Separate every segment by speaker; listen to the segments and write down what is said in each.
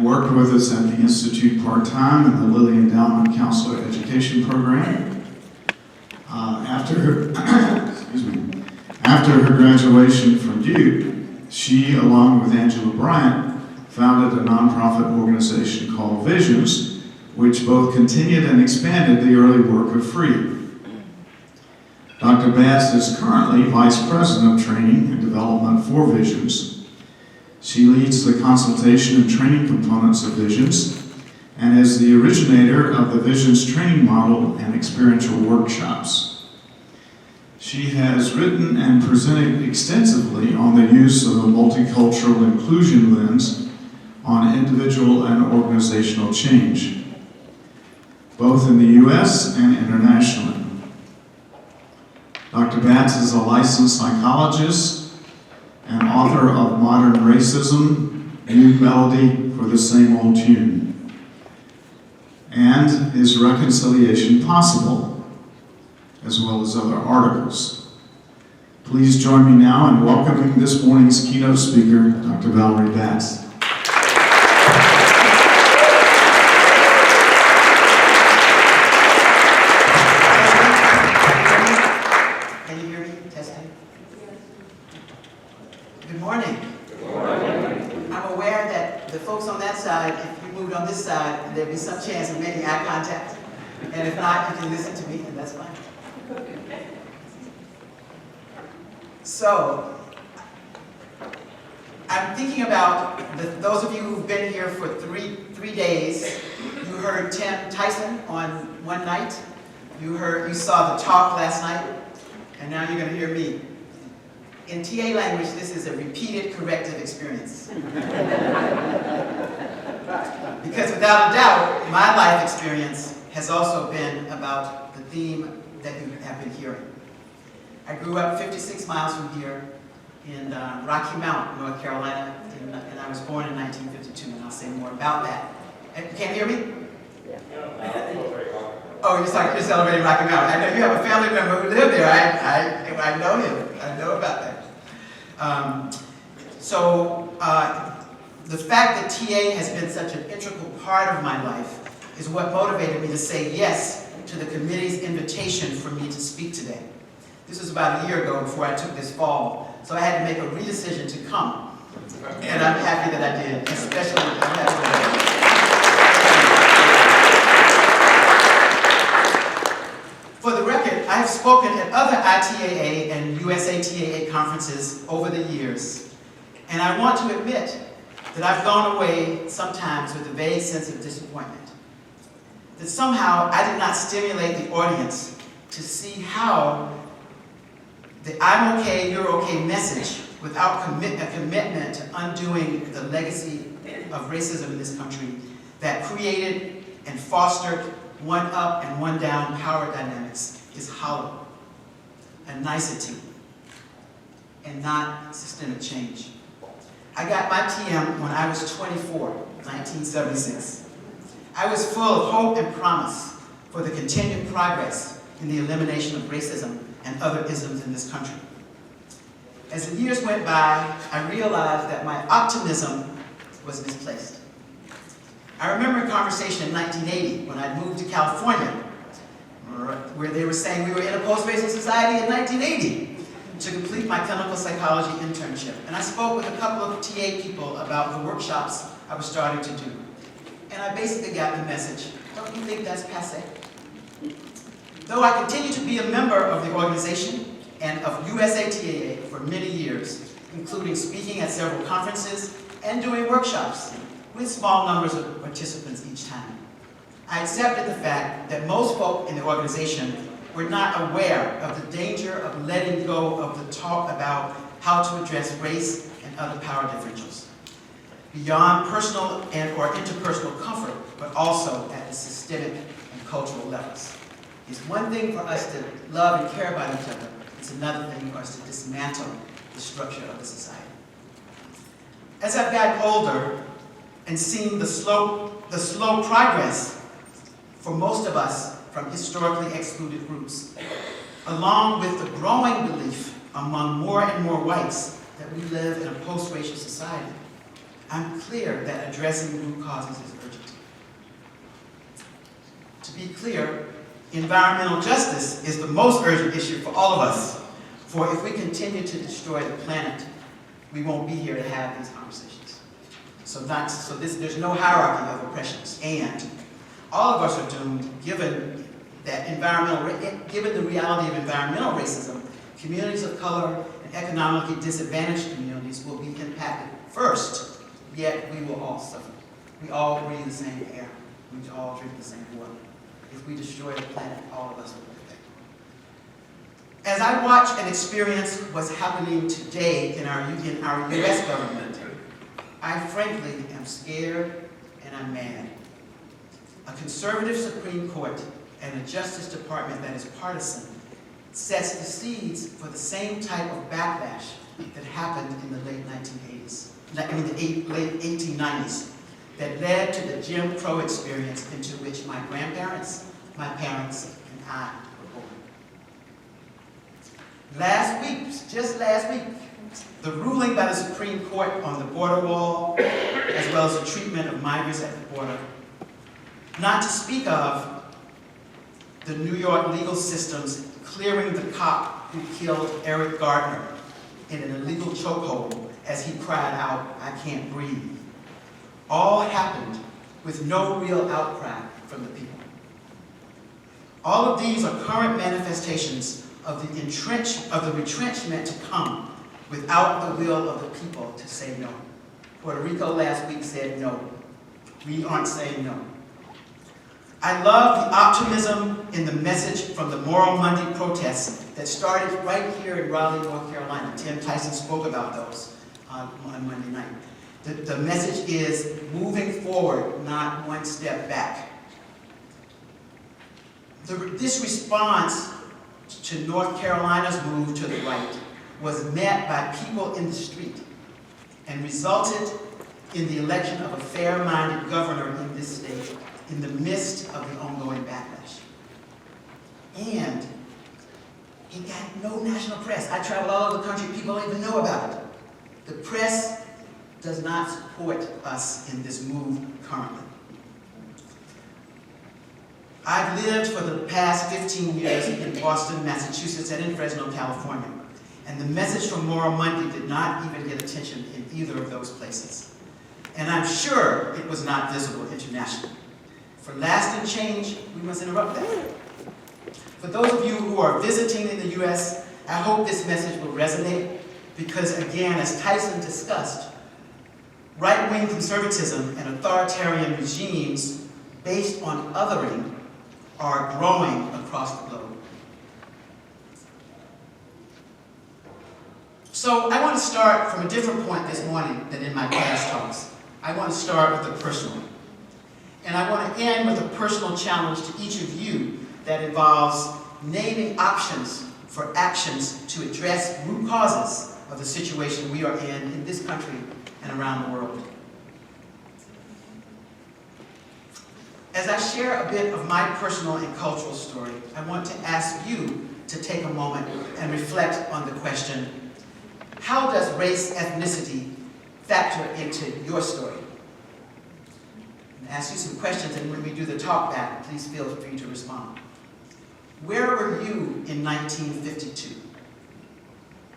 Speaker 1: worked with us at the Institute part-time in the Lilly Endowment Counselor Education Program. After her graduation from Duke, she, along with Angela Bryant, founded a nonprofit organization called Visions, which both continued and expanded the early work of FREE. Dr. Bass is currently Vice President of Training and Development for Visions. She leads the consultation and training components of Visions and is the originator of the Visions training model and experiential workshops. She has written and presented extensively on the use of a multicultural inclusion lens on individual and organizational change, both in the U.S. and internationally. Dr. Batts is a licensed psychologist and author of Modern Racism, New Melody for the Same Old Tune, and Is Reconciliation Possible?, as well as other articles. Please join me now in welcoming this morning's keynote speaker, Dr. Valerie Batts.
Speaker 2: Can you hear me? Testing. Good morning.
Speaker 3: Good morning.
Speaker 2: I'm aware that the folks on that side, if you moved on this side, there'd be some chance of making eye contact. And if not, you can listen to me, and that's fine. So, I'm thinking about those of you who've been here for three days. You heard Tim Tyson on one night. You saw the talk last night, and now you're going to hear me. In TA language, this is a repeated corrective experience. Because without a doubt, my life experience has also been about the theme that you have been hearing. I grew up 56 miles from here in Rocky Mount, North Carolina, and I was born in 1952, and I'll say more about that. And you can't hear me?
Speaker 3: Yeah.
Speaker 2: Oh, you're celebrating Rocky Mount. I know you have a family member who lived there. I know him. I know about that. The fact that TA has been such an integral part of my life is what motivated me to say yes to the committee's invitation for me to speak today. This was about a year ago before I took this fall, so I had to make a redecision to come. And I'm happy that I did, especially I'm happy For the record, I have spoken at other ITAA and USATAA conferences over the years, and I want to admit that I've gone away sometimes with a vague sense of disappointment. That somehow I did not stimulate the audience to see how the I'm okay, you're okay message, without a commitment to undoing the legacy of racism in this country that created and fostered one up and one down power dynamics, is hollow, a nicety, and not systemic change. I got my TM when I was 24, 1976. I was full of hope and promise for the continued progress in the elimination of racism and other isms in this country. As the years went by, I realized that my optimism was misplaced. I remember a conversation in 1980 when I moved to California, where they were saying we were in a post-racial society in 1980 to complete my clinical psychology internship. And I spoke with a couple of TA people about the workshops I was starting to do. And I basically got the message, don't you think that's passé? Though I continued to be a member of the organization and of USATAA for many years, including speaking at several conferences and doing workshops with small numbers of participants each time, I accepted the fact that most folk in the organization were not aware of the danger of letting go of the talk about how to address race and other power differentials, beyond personal and or interpersonal comfort, but also at the systemic and cultural levels. It's one thing for us to love and care about each other. It's another thing for us to dismantle the structure of the society. As I've gotten older and seen the slow progress for most of us from historically excluded groups, along with the growing belief among more and more whites that we live in a post-racial society, I'm clear that addressing root causes is urgent. To be clear, environmental justice is the most urgent issue for all of us. For if we continue to destroy the planet, we won't be here to have these conversations. There's no hierarchy of oppressions. And all of us are doomed, given the reality of environmental racism. Communities of color and economically disadvantaged communities will be impacted first, yet we will all suffer. We all breathe the same air. We all drink the same water. If we destroy the planet, all of us will be affected. As I watch and experience what's happening today in our U.S. government, I frankly am scared and I'm mad. A conservative Supreme Court and a Justice Department that is partisan sets the seeds for the same type of backlash that happened in the late 1890s, that led to the Jim Crow experience into which my grandparents, my parents, and I were born. Just last week, the ruling by the Supreme Court on the border wall, as well as the treatment of migrants at the border, not to speak of the New York legal systems clearing the cop who killed Eric Gardner in an illegal chokehold as he cried out, "I can't breathe," all happened with no real outcry from the people. All of these are current manifestations of the retrenchment to come without the will of the people to say no. Puerto Rico last week said no. We aren't saying no. I love the optimism in the message from the Moral Monday protests that started right here in Raleigh, North Carolina. Tim Tyson spoke about those on Monday night. The message is moving forward, not one step back. This response to North Carolina's move to the right was met by people in the street and resulted in the election of a fair-minded governor in this state in the midst of the ongoing backlash. And it got no national press. I travel all over the country, people don't even know about it. The press does not support us in this move currently. I've lived for the past 15 years in Boston, Massachusetts, and in Fresno, California. And the message from Moral Monday did not even get attention in either of those places. And I'm sure it was not visible internationally. For lasting change, we must interrupt that. For those of you who are visiting in the U.S., I hope this message will resonate because, again, as Tyson discussed, right-wing conservatism and authoritarian regimes based on othering are growing across the globe. So I want to start from a different point this morning than in my class talks. I want to start with the personal. And I want to end with a personal challenge to each of you that involves naming options for actions to address root causes of the situation we are in this country and around the world. As I share a bit of my personal and cultural story, I want to ask you to take a moment and reflect on the question, how does race, ethnicity factor into your story? Ask you some questions, and when we do the talk back, please feel free to respond. Where were you in 1952?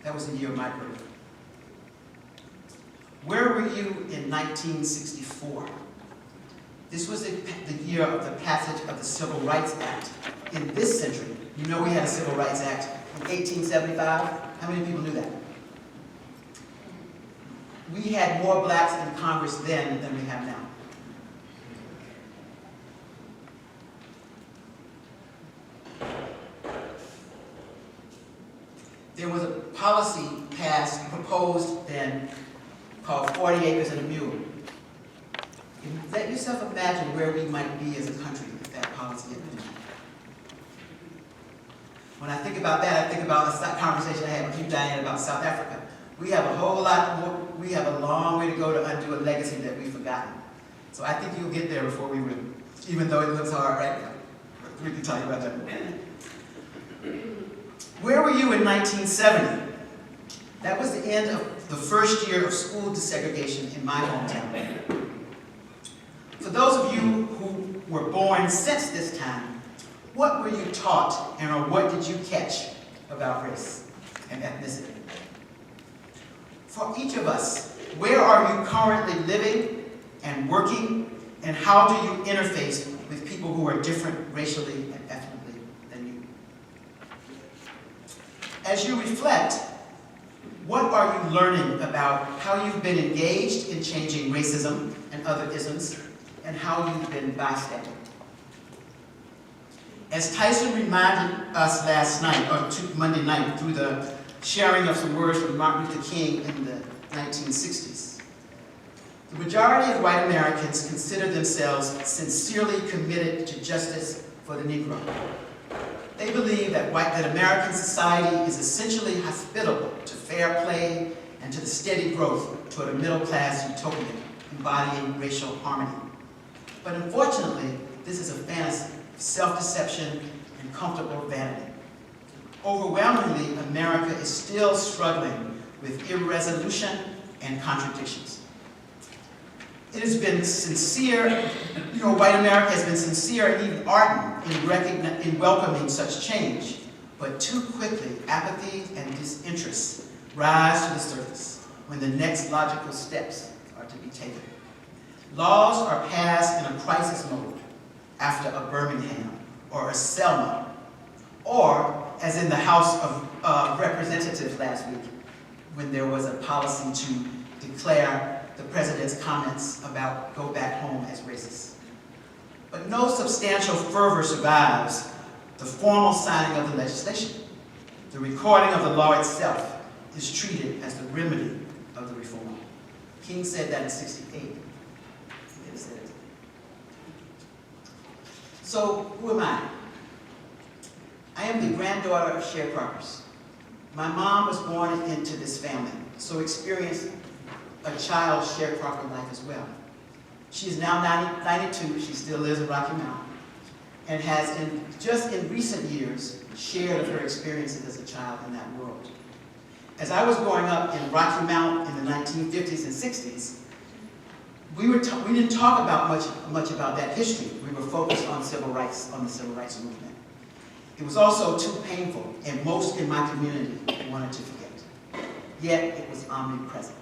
Speaker 2: That was the year of my birth. Where were you in 1964? This was the year of the passage of the Civil Rights Act in this century. You know we had a Civil Rights Act in 1875. How many people knew that? We had more blacks in Congress then than we have now. There was a policy proposed then, called 40 acres and a mule. Let yourself imagine where we might be as a country if that policy had been enacted. When I think about that, I think about a conversation I had with you, Diane, about South Africa. We have a whole lot more, we have a long way to go to undo a legacy that we've forgotten. So I think you'll get there before we will, even though it looks hard right now. We can talk about that in a minute. Where were you in 1970? That was the end of the first year of school desegregation in my hometown. For those of you who were born since this time, what were you taught and or what did you catch about race and ethnicity? For each of us, where are you currently living and working, and how do you interface with people who are different racially and ethnically than you? As you reflect, what are you learning about how you've been engaged in changing racism and other isms, and how you've been bystanding? As Tyson reminded us last night, or Monday night, through the sharing of some words from Martin Luther King in the 1960s, the majority of white Americans consider themselves sincerely committed to justice for the Negro. They believe that American society is essentially hospitable to fair play and to the steady growth toward a middle-class utopia embodying racial harmony. But unfortunately, this is a fantasy, self-deception, and comfortable vanity. Overwhelmingly, America is still struggling with irresolution and contradictions. It has been sincere, white America has been sincere and even ardent in welcoming such change, but too quickly, apathy and disinterest rise to the surface when the next logical steps are to be taken. Laws are passed in a crisis mode after a Birmingham or a Selma, or as in the House of Representatives last week, when there was a policy to declare the president's comments about go back home as racist. But no substantial fervor survives the formal signing of the legislation. The recording of the law itself is treated as the remedy of the reform. King said that in '68. So, who am I? I am the granddaughter of sharecroppers. My mom was born into this family, so experienced a child's sharecropper life as well. She is now 92, she still lives in Rocky Mount, and has, just in recent years, shared of her experiences as a child in that world. As I was growing up in Rocky Mount in the 1950s and 60s, we didn't talk about much about that history. We were focused on the civil rights movement. It was also too painful, and most in my community wanted to forget. Yet it was omnipresent.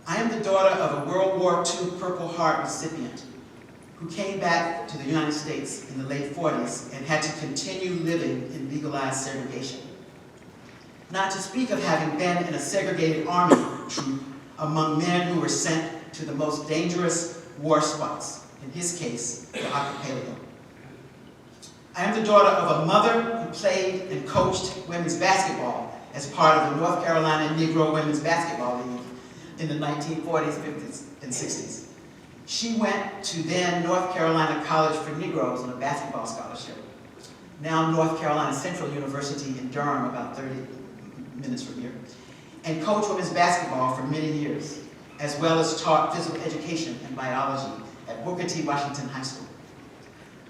Speaker 2: I am the daughter of a World War II Purple Heart recipient who came back to the United States in the late 40s and had to continue living in legalized segregation. Not to speak of having been in a segregated army troop among men who were sent to the most dangerous war spots, in his case, the archipelago. I am the daughter of a mother who played and coached women's basketball as part of the North Carolina Negro Women's Basketball League in the 1940s, 50s, and 60s. She went to then North Carolina College for Negroes on a basketball scholarship, now North Carolina Central University in Durham, about 30 minutes from here, and coached women's basketball for many years, as well as taught physical education and biology at Booker T. Washington High School.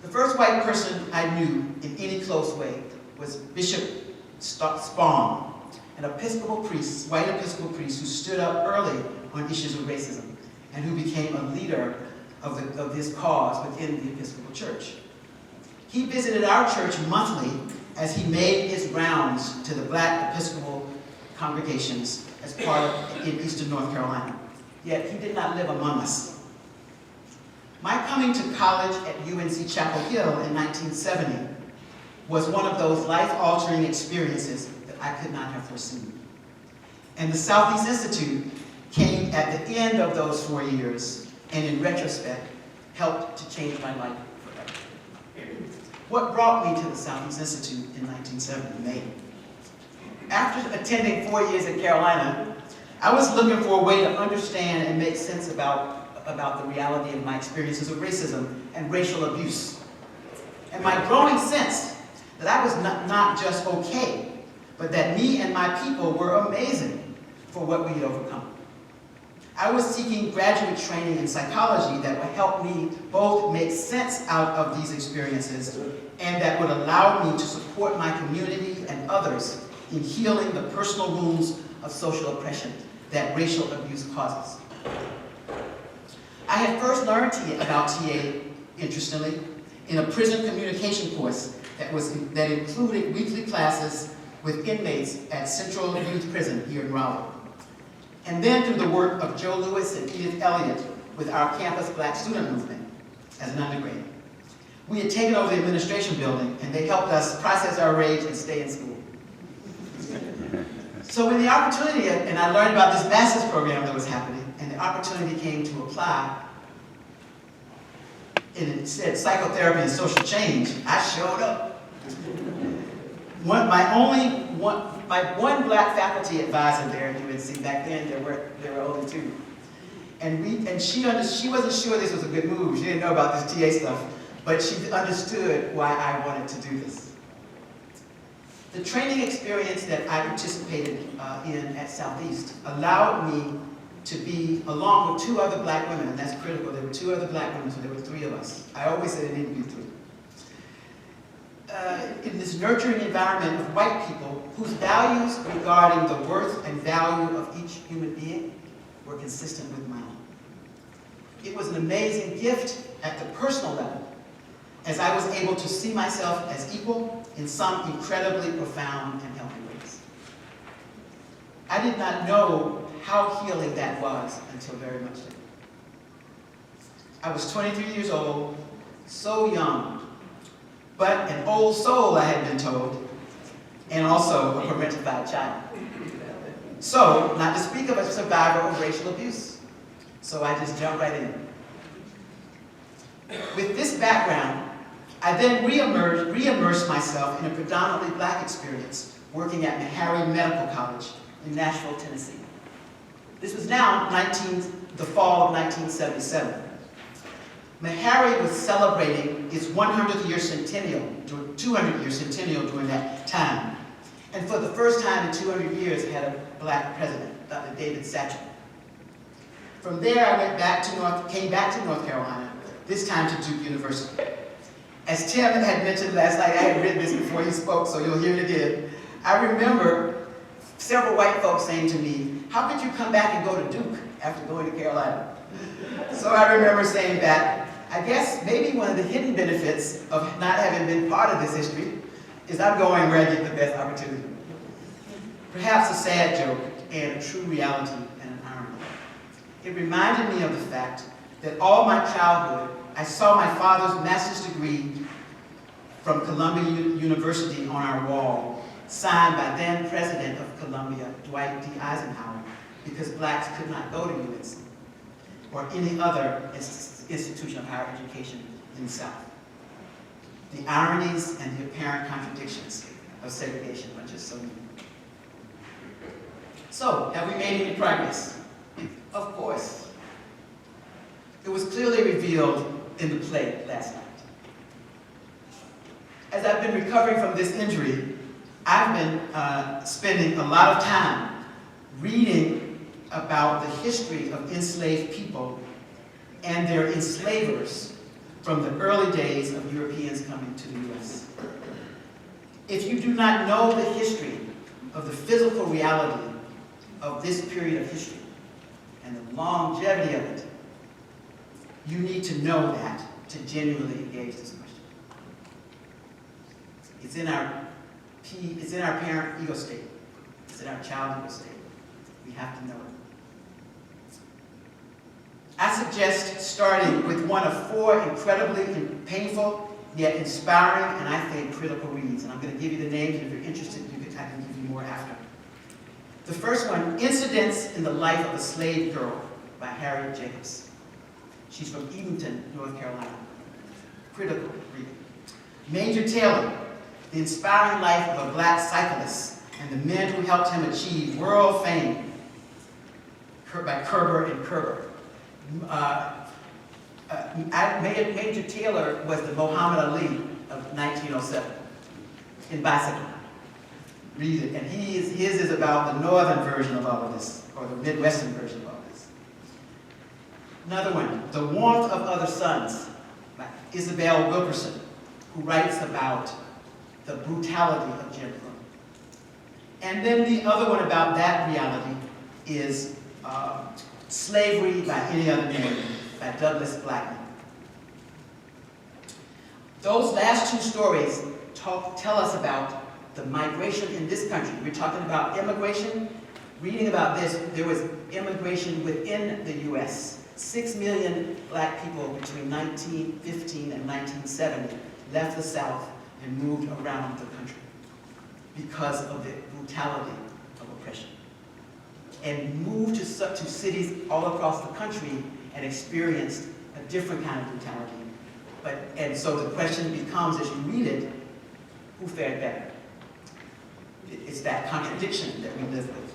Speaker 2: The first white person I knew in any close way was Bishop Spong, an Episcopal priest, white Episcopal priest who stood up early on issues of racism and who became a leader of this cause within the Episcopal Church. He visited our church monthly as he made his rounds to the black Episcopal congregations as part of in Eastern North Carolina. Yet he did not live among us. My coming to college at UNC Chapel Hill in 1970 was one of those life-altering experiences that I could not have foreseen. And the Southeast Institute came at the end of those 4 years, and in retrospect, helped to change my life forever. What brought me to the Southeast Institute in 1970, May? After attending 4 years at Carolina, I was looking for a way to understand and make sense about the reality of my experiences of racism and racial abuse. And my growing sense that I was not just okay, but that me and my people were amazing for what we had overcome. I was seeking graduate training in psychology that would help me both make sense out of these experiences and that would allow me to support my community and others in healing the personal wounds of social oppression that racial abuse causes. I had first learned about TA, interestingly, in a prison communication course that included weekly classes with inmates at Central Youth Prison here in Raleigh. And then through the work of Joe Lewis and Edith Elliott with our campus Black student movement as an undergrad. We had taken over the administration building and they helped us process our rage and stay in school. So when the opportunity, and I learned about this master's program that was happening, and the opportunity came to apply, and it said psychotherapy and social change, I showed up. My one black faculty advisor there at UNC, back then there were only two. And she wasn't sure this was a good move. She didn't know about this TA stuff, but she understood why I wanted to do this. The training experience that I participated in at Southeast allowed me to be, along with two other black women, and that's critical. There were two other black women, so there were three of us. I always said it needed to be three. In this nurturing environment of white people whose values regarding the worth and value of each human being were consistent with mine. It was an amazing gift at the personal level, as I was able to see myself as equal in some incredibly profound and healthy ways. I did not know how healing that was until very much later. I was 23 years old, so young, but an old soul, I had been told, and also a parentified child. So, not to speak of a survivor of racial abuse. So I just jumped right in. With this background, I then re-immersed myself in a predominantly black experience working at Meharry Medical College in Nashville, Tennessee. This was now the fall of 1977. Meharry was celebrating its 100-year centennial, 200-year centennial during that time. And for the first time in 200 years, had a black president, Dr. David Satchel. From there, I came back to North Carolina, this time to Duke University. As Tim had mentioned last night, I had written this before he spoke, so you'll hear it again. I remember several white folks saying to me, how could you come back and go to Duke after going to Carolina? So I remember saying back, I guess maybe one of the hidden benefits of not having been part of this history is I'm going where I get the best opportunity. Perhaps a sad joke and a true reality and an irony. It reminded me of the fact that all my childhood, I saw my father's master's degree from Columbia University on our wall, signed by then President of Columbia, Dwight D. Eisenhower, because blacks could not go to UNC or any other institution of higher education in the South. The ironies and the apparent contradictions of segregation are just so new. So, have we made any progress? Of course. It was clearly revealed in the play last night. As I've been recovering from this injury, I've been spending a lot of time reading about the history of enslaved people and their enslavers from the early days of Europeans coming to the U.S. If you do not know the history of the physical reality of this period of history and the longevity of it, you need to know that to genuinely engage this question. It's in our parent ego state. It's in our child ego state. We have to know it. I suggest starting with one of four incredibly painful yet inspiring and I think critical reads. And I'm going to give you the names, and if you're interested, I can give you more after. The first one, Incidents in the Life of a Slave Girl by Harriet Jacobs. She's from Edenton, North Carolina. Critical reading. Major Taylor, The Inspiring Life of a Black Cyclist and the Men Who Helped Him Achieve World Fame by Kerber and Kerber. Major Taylor was the Muhammad Ali of 1907 in Bicycle. Read it, and his is about the northern version of all of this, or the Midwestern version of all of this. Another one, The Warmth of Other Suns by Isabel Wilkerson, who writes about the brutality of Jim Crow. And then the other one about that reality is Slavery by Any Other Name by Douglas Blackman. Those last two stories tell us about the migration in this country. We're talking about immigration. Reading about this, there was immigration within the U.S. 6 million black people between 1915 and 1970 left the South and moved around the country because of the brutality of oppression, and moved to cities all across the country and experienced a different kind of brutality. And so the question becomes, as you read it, who fared better? It's that contradiction that we live with.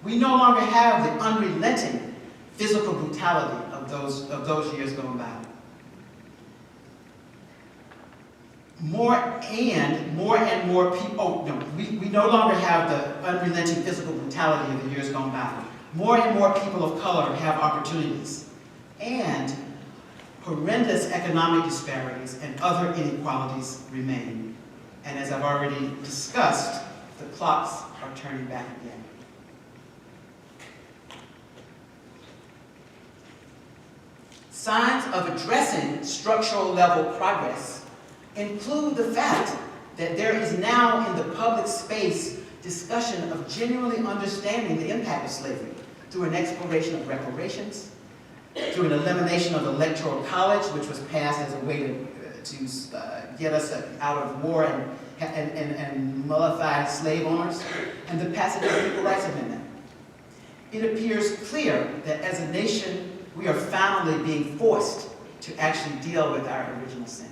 Speaker 2: We no longer have the unrelenting physical brutality of those years going by. More and more people, we no longer have the unrelenting physical brutality of the years gone by. More and more people of color have opportunities, and horrendous economic disparities and other inequalities remain. And as I've already discussed, the clocks are turning back again. Signs of addressing structural level progress include the fact that there is now in the public space discussion of genuinely understanding the impact of slavery through an exploration of reparations, through an elimination of the electoral college, which was passed as a way to get us out of war and nullify slave owners, and the passage of the Equal Rights Amendment. It appears clear that as a nation, we are finally being forced to actually deal with our original sins.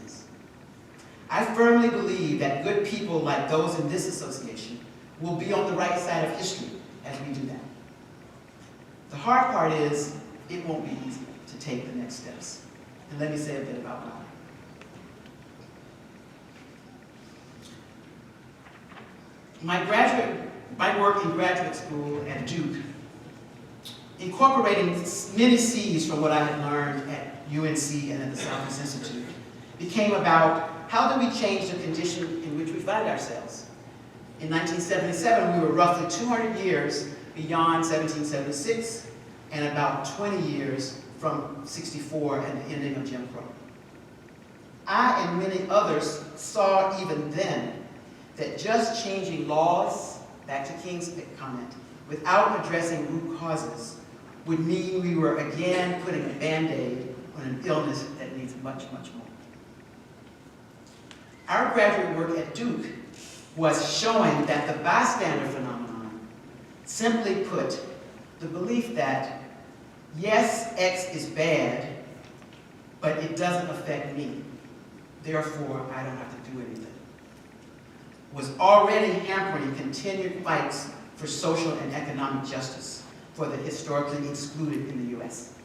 Speaker 2: I firmly believe that good people like those in this association will be on the right side of history as we do that. The hard part is, it won't be easy to take the next steps. And let me say a bit about why. My work in graduate school at Duke, incorporating many C's from what I had learned at UNC and at the Southeast Institute, became about how do we change the condition in which we find ourselves. In 1977, we were roughly 200 years beyond 1776, and about 20 years from 64 and the ending of Jim Crow. I and many others saw even then that just changing laws, back to King's comment, without addressing root causes would mean we were again putting a Band-Aid on an illness that needs much, much more. Our graduate work at Duke was showing that the bystander phenomenon, simply put, the belief that, yes, X is bad, but it doesn't affect me, therefore I don't have to do anything, was already hampering continued fights for social and economic justice for the historically excluded in the U.S.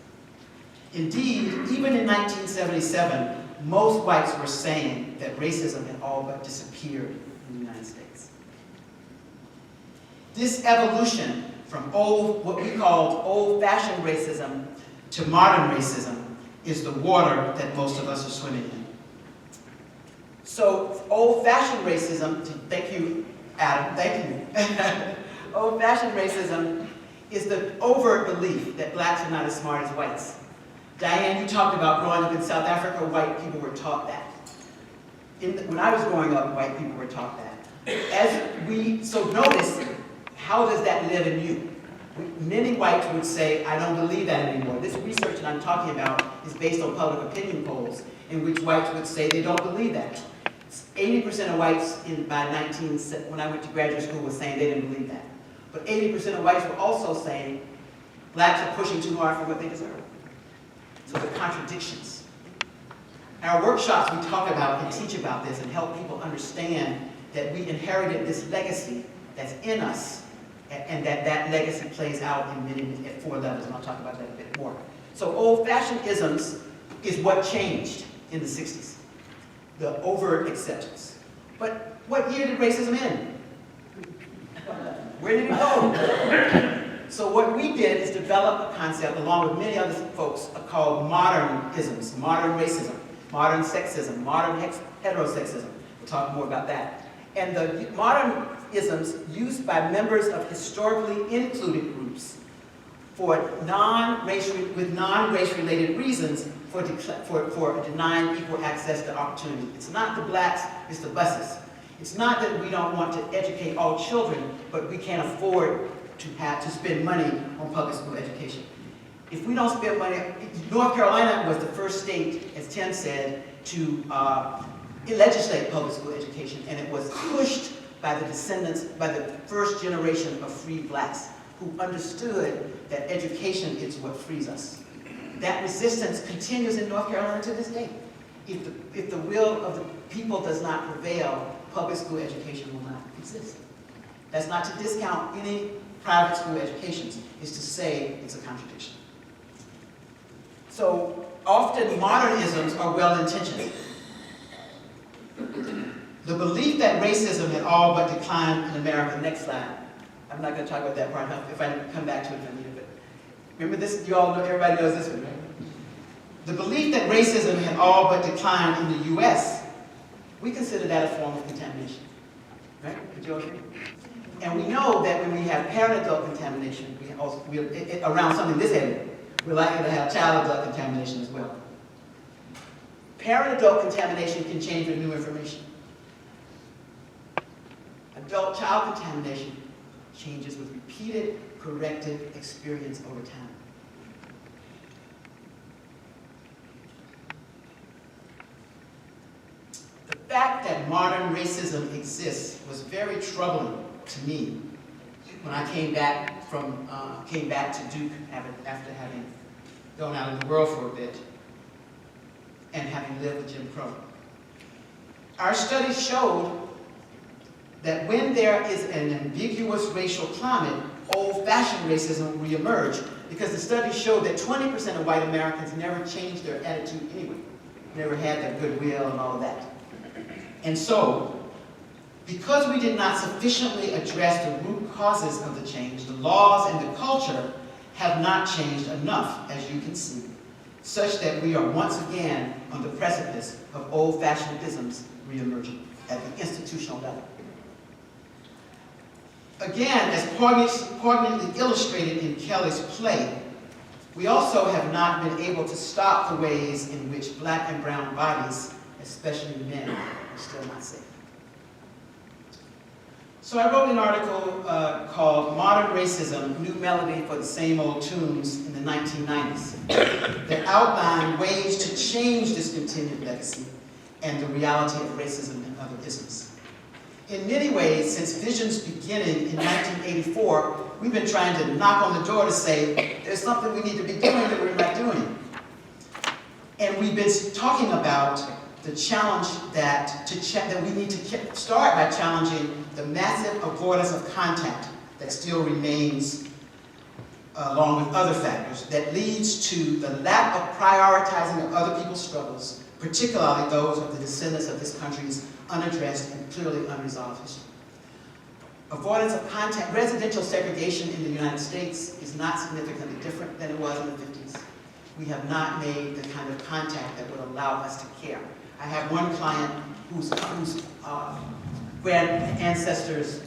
Speaker 2: Indeed, even in 1977, most whites were saying that racism had all but disappeared in the United States. This evolution from what we called old-fashioned racism to modern racism is the water that most of us are swimming in. So old-fashioned racism, thank you, Adam, thank you. Old-fashioned racism is the overt belief that blacks are not as smart as whites. Diane, you talked about growing up in South Africa, white people were taught that. When I was growing up, white people were taught that. So notice, how does that live in you? Many whites would say, I don't believe that anymore. This research that I'm talking about is based on public opinion polls in which whites would say they don't believe that. 80% of whites when I went to graduate school was saying they didn't believe that. But 80% of whites were also saying blacks are pushing too hard for what they deserve. So the contradictions. In our workshops, we talk about and teach about this and help people understand that we inherited this legacy that's in us, and that legacy plays out at 4 levels, and I'll talk about that a bit more. So old-fashioned isms is what changed in the 60s, the overt acceptance. But what year did racism end? Where did it go? So what we did is develop a concept, along with many other folks, called modern isms, modern racism, modern sexism, modern heterosexism. We'll talk more about that. And the modern isms used by members of historically included groups for with non-race related reasons for denying equal access to opportunity. It's not the blacks, it's the buses. It's not that we don't want to educate all children, but we can't afford to spend money on public school education. If we don't spend money, North Carolina was the first state, as Tim said, to legislate public school education, and it was pushed by the descendants, by the first generation of free blacks who understood that education is what frees us. That resistance continues in North Carolina to this day. If the will of the people does not prevail, public school education will not exist. That's not to discount any private school educations, it's to say it's a contradiction. So often modernisms are well-intentioned. The belief that racism had all but declined in America, next slide. I'm not going to talk about that part if I come back to it if I need it, but remember this, you all know, everybody knows this one, right? The belief that racism had all but declined in the US, we consider that a form of contamination, right? Would you all agree? And we know that when we have parent-adult contamination, around something this heavy, we're likely to have child-adult contamination as well. Parent-adult contamination can change with new information. Adult-child contamination changes with repeated corrective experience over time. The fact that modern racism exists was very troubling to me when I came back to Duke after having gone out in the world for a bit and having lived with Jim Crow. Our studies showed that when there is an ambiguous racial climate, old-fashioned racism will reemerge, because the studies showed that 20% of white Americans never changed their attitude anyway, never had that goodwill and all of that. And so, because we did not sufficiently address the root causes of the change, the laws and the culture have not changed enough, as you can see, such that we are once again on the precipice of old-fashioned isms reemerging at the institutional level. Again, as poignantly illustrated in Kelly's play, we also have not been able to stop the ways in which black and brown bodies, especially men, are still not safe. So I wrote an article called Modern Racism, New Melody for the Same Old Tunes in the 1990s that outlined ways to change this continued legacy and the reality of racism and other isms. In many ways, since Vision's beginning in 1984, we've been trying to knock on the door to say, there's something we need to be doing that we're not doing. And we've been talking about the challenge that we need to start by challenging the massive avoidance of contact that still remains, along with other factors, that leads to the lack of prioritizing of other people's struggles, particularly those of the descendants of this country's unaddressed and clearly unresolved history. Avoidance of contact, residential segregation in the United States is not significantly different than it was in the 50s. We have not made the kind of contact that would allow us to care. I have one client whose grand ancestors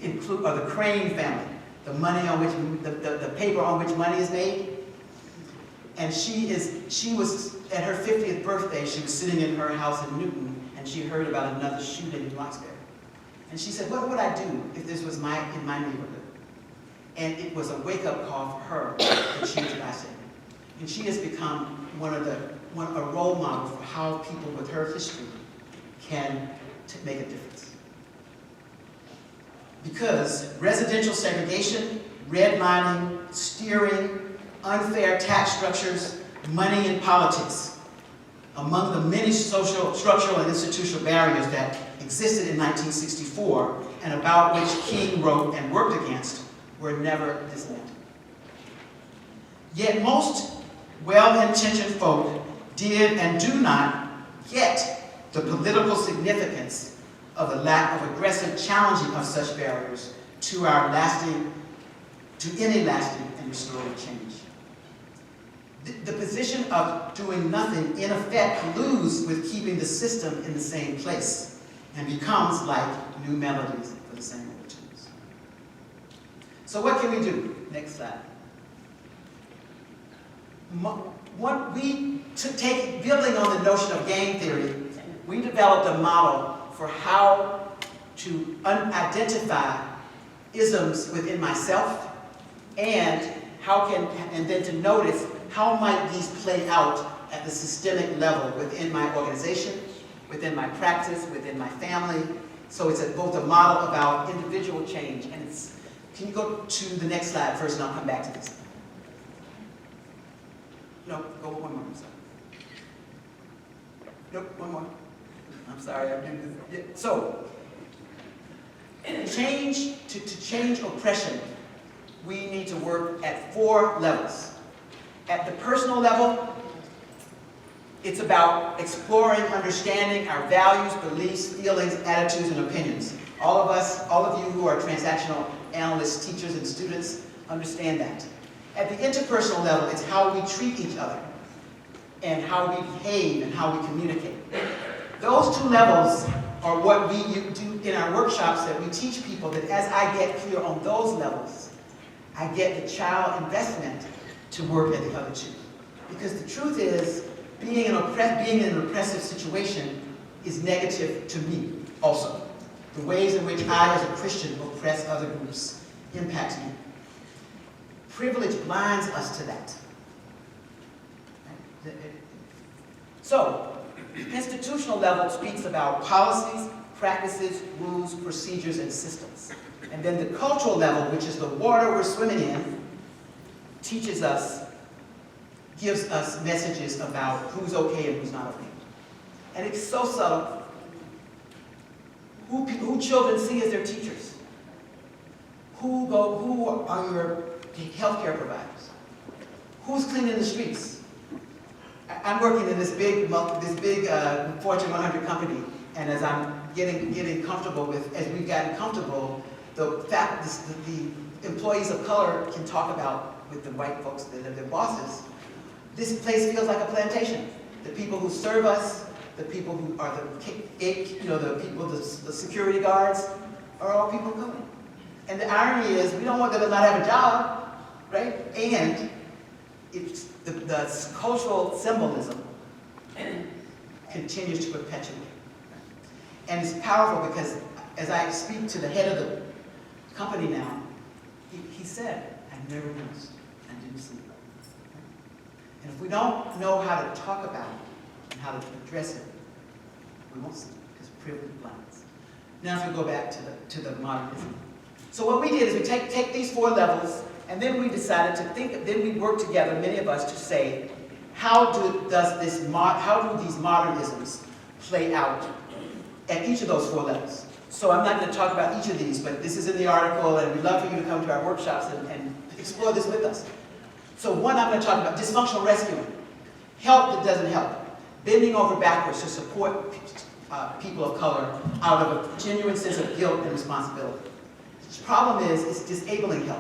Speaker 2: include the Crane family, the money on which the paper on which money is made. And she was at her 50th birthday. She was sitting in her house in Newton, and she heard about another shooting in Roxbury. And she said, "What would I do if this was in my neighborhood?" And it was a wake-up call for her that she was isolated. And she has become a role model for how people with her history can make a difference. Because residential segregation, redlining, steering, unfair tax structures, money in politics, among the many social, structural, and institutional barriers that existed in 1964 and about which King wrote and worked against, were never dismantled. Yet most well-intentioned folk did and do not get the political significance of the lack of aggressive challenging of such barriers to any lasting and restorative change. The position of doing nothing, in effect, colludes with keeping the system in the same place. and becomes like new melodies for the same old tunes. So what can we do? Next slide. Building on the notion of game theory, we developed a model for how to identify isms within myself and then to notice how might these play out at the systemic level within my organization, within my practice, within my family. So it's both a model about individual change and can you go to the next slide first and I'll come back to this. No, go one more, I'm sorry. Nope, one more. I'm sorry, I'm doing this. Yeah. So, to change oppression, we need to work at 4 levels. At the personal level, it's about exploring, understanding our values, beliefs, feelings, attitudes, and opinions. All of you who are transactional analysts, teachers, and students understand that. At the interpersonal level, it's how we treat each other and how we behave and how we communicate. Those 2 levels are what we do in our workshops that we teach people that as I get clear on those levels, I get the child investment to work at the other 2. Because the truth is, being in an oppressive situation is negative to me also. The ways in which I, as a Christian, oppress other groups impacts me. Privilege blinds us to that. So, institutional level speaks about policies, practices, rules, procedures, and systems. And then the cultural level, which is the water we're swimming in, gives us messages about who's okay and who's not okay. And it's so subtle. Who children see as their teachers? Who are your healthcare providers? Who's cleaning the streets? I'm working in this big Fortune 100 company, and as I'm getting comfortable as we've gotten comfortable, the employees of color can talk about with the white folks that are their bosses. This place feels like a plantation. The people who serve us, the people who are the security guards, are all people of color. And the irony is, we don't want them to not have a job, right? And it's the cultural symbolism continues to perpetuate. And it's powerful because as I speak to the head of the company now, he said, I never noticed, I didn't see it. And if we don't know how to talk about it and how to address it, we won't see it because privilege blinds. Now if we go back to the modernism. So what we did is we take these 4 levels, and then we decided to then we worked together, many of us, to say, how do these modernisms play out at each of those 4 levels? So I'm not going to talk about each of these, but this is in the article, and we'd love for you to come to our workshops and explore this with us. So one, I'm going to talk about dysfunctional rescuing. Help that doesn't help. Bending over backwards to support people of color out of a genuine sense of guilt and responsibility. The problem is, it's disabling help.